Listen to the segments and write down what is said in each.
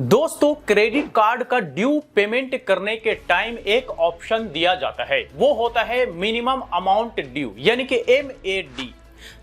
दोस्तों, credit card का due payment करने के टाइम एक ऑप्शन दिया जाता है, वो होता है मिनिमम अमाउंट ड्यू यानी कि MAD।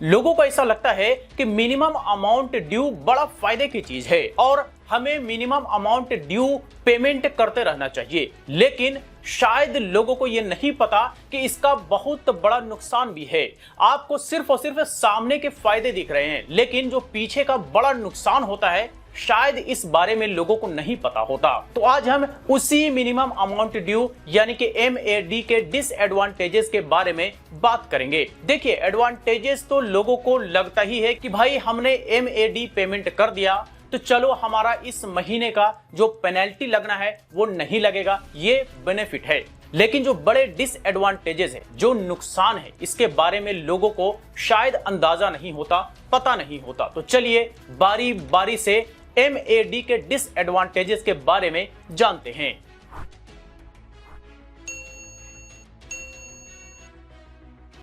लोगों को ऐसा लगता है कि मिनिमम अमाउंट ड्यू बड़ा फायदे की चीज है और हमें मिनिमम अमाउंट ड्यू पेमेंट करते रहना चाहिए, लेकिन शायद लोगों को यह नहीं पता कि इसका बहुत बड़ा नुकसान भी है। आपको सिर्फ और सिर्फ सामने के फायदे दिख रहे हैं, लेकिन जो पीछे का बड़ा नुकसान होता है शायद इस बारे में लोगों को नहीं पता होता। तो आज हम उसी मिनिमम अमाउंट ड्यू यानी कि MAD के डिसएडवांटेजेस के बारे में बात करेंगे। देखिए, एडवांटेजेस तो लोगों को लगता ही है कि भाई हमने MAD पेमेंट कर दिया तो चलो हमारा इस महीने का जो पेनल्टी लगना है वो नहीं लगेगा, ये बेनिफिट है। लेकिन जो बड़े डिसएडवांटेजेस है, जो नुकसान है, इसके बारे में लोगों को शायद अंदाजा नहीं होता, पता नहीं होता। तो चलिए बारी बारी से MAD के डिसएडवांटेजेस के बारे में जानते हैं।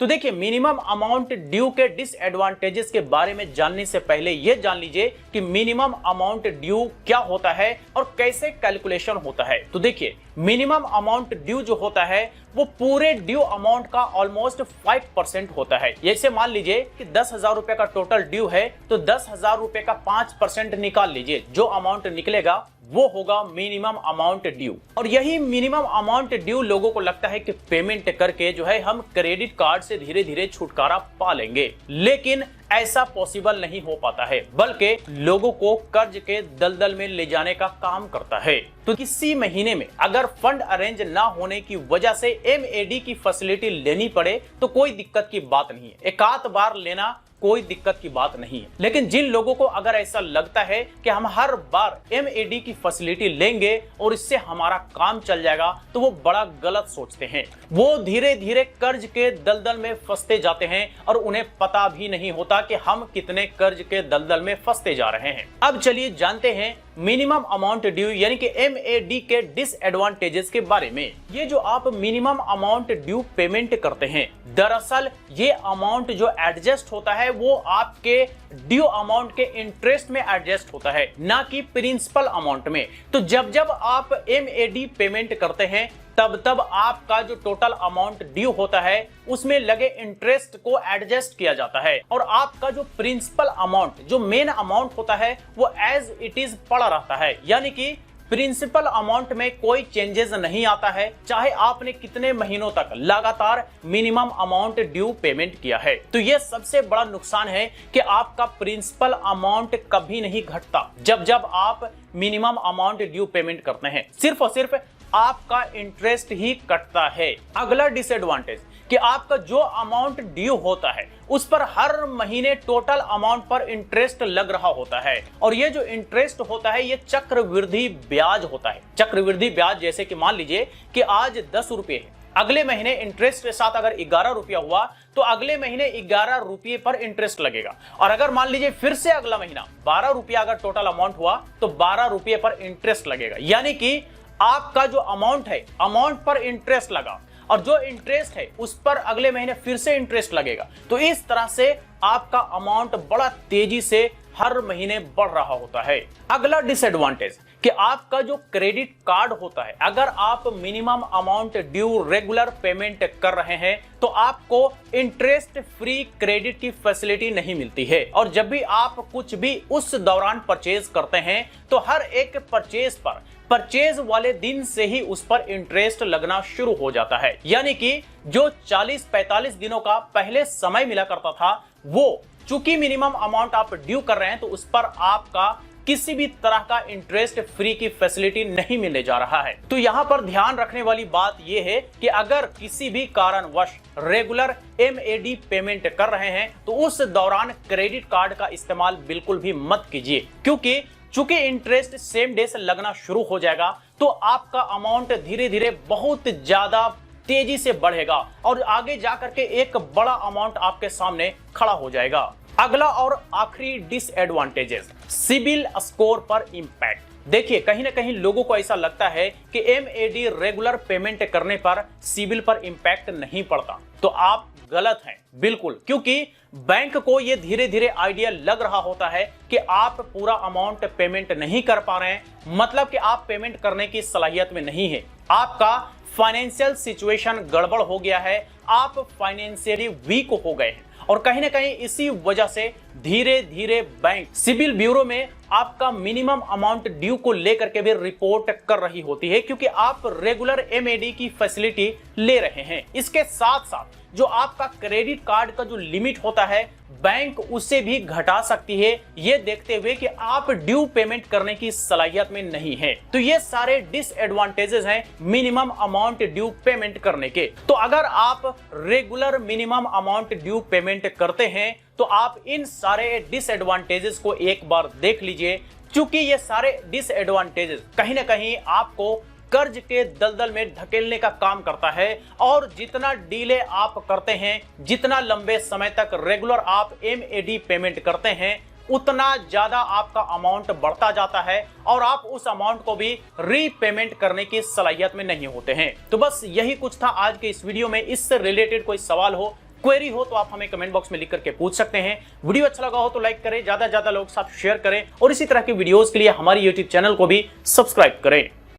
तो देखिए, मिनिमम अमाउंट ड्यू के डिसएडवांटेजेस के बारे में जानने से पहले यह जान लीजिए कि मिनिमम अमाउंट ड्यू क्या होता है और कैसे कैलकुलेशन होता है। तो देखिए, मिनिमम अमाउंट ड्यू जो होता है वो पूरे ड्यू अमाउंट का ऑलमोस्ट 5% होता है। जैसे मान लीजिए कि 10,000 रुपए का टोटल ड्यू है तो 10,000 रुपए का 5% निकाल लीजिए, जो अमाउंट निकलेगा वो होगा मिनिमम अमाउंट ड्यू। और यही मिनिमम अमाउंट ड्यू लोगों को लगता है कि पेमेंट करके जो है हम क्रेडिट कार्ड से धीरे धीरे छुटकारा पा लेंगे, लेकिन ऐसा पॉसिबल नहीं हो पाता है, बल्कि लोगों को कर्ज के दलदल में ले जाने का काम करता है। तो किसी महीने में अगर फंड अरेंज ना होने की वजह से MAD की फैसिलिटी लेनी पड़े तो कोई दिक्कत की बात नहीं है, एक आध बार लेना कोई दिक्कत की बात नहीं है। लेकिन जिन लोगों को अगर ऐसा लगता है कि हम हर बार MAD की फैसिलिटी लेंगे और इससे हमारा काम चल जाएगा, तो वो बड़ा गलत सोचते हैं। वो धीरे धीरे कर्ज के दलदल में फंसते जाते हैं और उन्हें पता भी नहीं होता कि हम कितने कर्ज के दलदल में फंसते जा रहे हैं। अब चलिए जानते हैं मिनिमम अमाउंट ड्यू यानी कि MAD के डिसएडवांटेजेस के बारे में। ये जो आप मिनिमम अमाउंट ड्यू पेमेंट करते हैं, दरअसल ये अमाउंट जो एडजस्ट होता है वो आपके ड्यू अमाउंट के इंटरेस्ट में एडजस्ट होता है, ना कि प्रिंसिपल अमाउंट में। तो जब जब आप MAD पेमेंट करते हैं तब तब आपका जो टोटल अमाउंट ड्यू होता है उसमें लगे इंटरेस्ट को एडजस्ट किया जाता है और आपका जो प्रिंसिपल अमाउंट, जो मेन अमाउंट होता है, वो एज इट इज पड़ा रहता है। यानी कि प्रिंसिपल अमाउंट में कोई चेंजेस नहीं आता है, चाहे आपने कितने महीनों तक लगातार मिनिमम अमाउंट ड्यू पेमेंट किया है। तो यह सबसे बड़ा नुकसान है कि आपका प्रिंसिपल अमाउंट कभी नहीं घटता। जब जब आप मिनिमम अमाउंट ड्यू पेमेंट करते हैं, सिर्फ और सिर्फ आपका इंटरेस्ट ही कटता है। अगला डिसएडवांटेज कि आपका जो अमाउंट ड्यू होता है उस पर हर महीने टोटल अमाउंट पर इंटरेस्ट लग रहा होता है, और ये जो इंटरेस्ट होता है ये चक्रवृद्धि ब्याज होता है। चक्रवृद्धि ब्याज जैसे कि मान लीजिए कि आज 10 रुपये है, अगले महीने इंटरेस्ट के साथ अगर 11 रुपया हुआ तो अगले महीने 11 रुपये पर इंटरेस्ट लगेगा, और अगर मान लीजिए फिर से अगला महीना 12 रुपया अगर टोटल अमाउंट हुआ तो 12 रुपये पर इंटरेस्ट लगेगा। यानी कि आपका जो अमाउंट है, अमाउंट पर इंटरेस्ट लगा और जो इंटरेस्ट है उस पर अगले महीने फिर से इंटरेस्ट लगेगा। तो इस तरह से आपका अमाउंट बड़ा तेजी से हर महीने बढ़ रहा होता है। अगला डिसएडवांटेज कि आपका जो क्रेडिट कार्ड होता है, अगर आप minimum amount due regular payment कर रहे हैं तो आपको इंटरेस्ट फ्री क्रेडिट की फैसिलिटी नहीं मिलती है, और जब भी आप कुछ भी उस दौरान परचेज करते हैं तो हर एक परचेज पर परचेज वाले दिन से ही उस पर इंटरेस्ट लगना शुरू हो जाता है। यानी कि जो 40-45 दिनों का पहले समय मिला करता था, वो चूंकि मिनिमम अमाउंट आप ड्यू कर रहे हैं तो उस पर आपका किसी भी तरह का इंटरेस्ट फ्री की फैसिलिटी नहीं मिलने जा रहा है। तो यहां पर ध्यान रखने वाली बात यह है कि अगर किसी भी कारणवश रेगुलर MAD पेमेंट कर रहे हैं तो उस दौरान क्रेडिट कार्ड का इस्तेमाल बिल्कुल भी मत कीजिए, क्योंकि चूंकि इंटरेस्ट सेम डे से लगना शुरू हो जाएगा तो आपका अमाउंट धीरे धीरे बहुत ज्यादा तेजी से बढ़ेगा और आगे जाकर के एक बड़ा अमाउंट आपके सामने खड़ा हो जाएगा। अगला और आखिरी डिसएडवांटेजेस, सिबिल स्कोर पर इंपैक्ट। देखिए कहीं ना कहीं लोगों को ऐसा लगता है कि एमएडी रेगुलर पेमेंट करने पर सिबिल पर इंपैक्ट नहीं पड़ता, तो आप गलत हैं बिल्कुल, क्योंकि बैंक को यह धीरे धीरे आइडिया लग रहा होता है कि आप पूरा अमाउंट पेमेंट नहीं कर पा रहे हैं, मतलब कि आप पेमेंट करने की सलाहियत में नहीं है, आपका फाइनेंशियल सिचुएशन गड़बड़ हो गया है, आप फाइनेंशियली वीक हो गए हैं। और कहीं ना कहीं इसी वजह से धीरे धीरे बैंक सिबिल ब्यूरो में आपका मिनिमम अमाउंट ड्यू को लेकर के भी रिपोर्ट कर रही होती है, क्योंकि आप रेगुलर एमएडी की फैसिलिटी ले रहे हैं। इसके साथ साथ जो आपका क्रेडिट कार्ड का जो लिमिट होता है बैंक उसे भी घटा सकती है, ये देखते हुए कि आप ड्यू पेमेंट करने की सलाहियत में नहीं है। तो ये सारे डिसएडवांटेजेस हैं मिनिमम अमाउंट ड्यू पेमेंट करने के। तो अगर आप regular minimum amount due payment करते हैं तो आप इन सारे डिसएडवांटेजेस को एक बार देख लीजिए, क्योंकि ये सारे डिसएडवांटेजेस कहीं ना कहीं आपको कर्ज के दलदल में धकेलने का काम करता है। और जितना डिले आप करते हैं, जितना लंबे समय तक रेगुलर आप एमएडी पेमेंट करते हैं, उतना ज्यादा आपका अमाउंट बढ़ता जाता है और आप उस अमाउंट को भी रीपेमेंट करने की सलाहियत में नहीं होते हैं। तो बस यही कुछ था आज के इस वीडियो में। इससे रिलेटेड कोई सवाल हो, क्वेरी हो तो आप हमें कमेंट बॉक्स में लिख करके पूछ सकते हैं। वीडियो अच्छा लगा हो तो लाइक करें, ज्यादा से ज्यादा लोग साथ शेयर करें और इसी तरह के वीडियोस के लिए हमारी यूट्यूब चैनल को भी सब्सक्राइब करें।